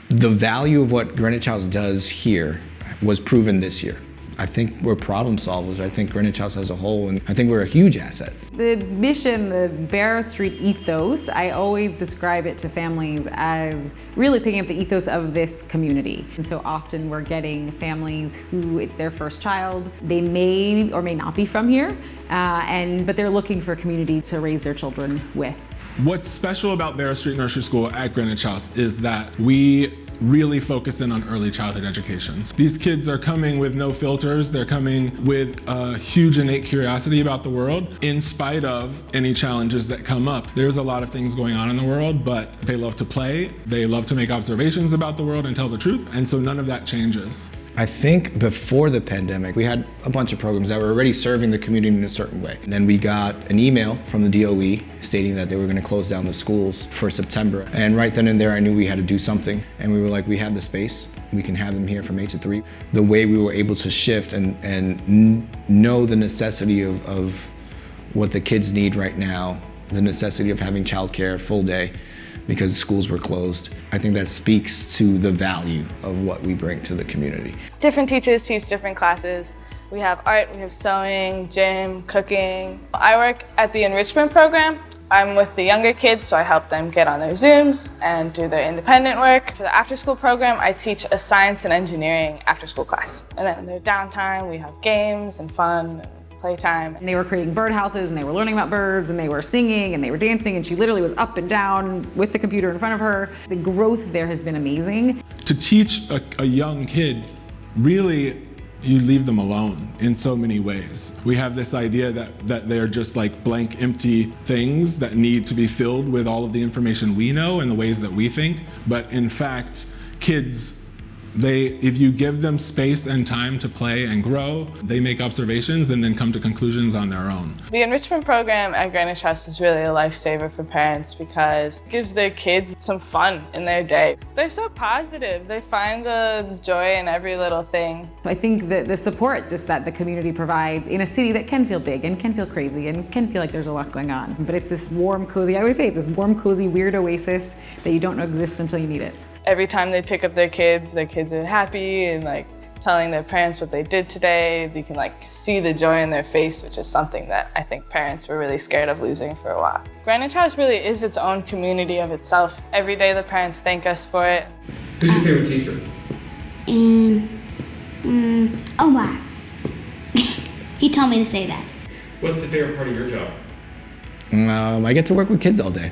The value of what Greenwich House does here was proven this year. I think we're problem solvers. I think Greenwich House as a whole, and I think we're a huge asset. The mission, the Barrow Street ethos, I always describe it to families as really picking up the ethos of this community. And so often we're getting families who it's their first child. They may or may not be from here, but they're looking for a community to raise their children with. What's special about Barrow Street Nursery School at Greenwich House is that we really focus in on early childhood education. These kids are coming with no filters. They're coming with a huge innate curiosity about the world, in spite of any challenges that come up. There's a lot of things going on in the world, but they love to play. They love to make observations about the world and tell the truth, and so none of that changes. I think before the pandemic, we had a bunch of programs that were already serving the community in a certain way. And then we got an email from the DOE stating that they were going to close down the schools for September. And right then and there, I knew we had to do something. And we were like, we have the space. We can have them here from 8 to 3. The way we were able to shift and know the necessity of what the kids need right now, the necessity of having childcare full day, because schools were closed. I think that speaks to the value of what we bring to the community. Different teachers teach different classes. We have art, we have sewing, gym, cooking. I work at the enrichment program. I'm with the younger kids, so I help them get on their Zooms and do their independent work. For the after-school program, I teach a science and engineering after-school class. And then in their downtime, we have games and fun. Playtime. And they were creating birdhouses, and they were learning about birds, and they were singing, and they were dancing, and she literally was up and down with the computer in front of her. The growth there has been amazing. To teach a young kid, really, you leave them alone in so many ways. We have this idea that they're just like blank, empty things that need to be filled with all of the information we know and the ways that we think. But in fact, kids, if you give them space and time to play and grow, they make observations and then come to conclusions on their own. The enrichment program at Greenwich House is really a lifesaver for parents because it gives their kids some fun in their day. They're so positive. They find the joy in every little thing. I think that the support just that the community provides in a city that can feel big and can feel crazy and can feel like there's a lot going on. But it's this warm, cozy, I always say it's this warm, cozy, weird oasis that you don't know exists until you need it. Every time they pick up their kids are happy and like telling their parents what they did today. You can like see the joy in their face, which is something that I think parents were really scared of losing for a while. Greenwich House really is its own community of itself. Every day the parents thank us for it. Who's your favorite teacher? Omar. He told me to say that. What's the favorite part of your job? I get to work with kids all day.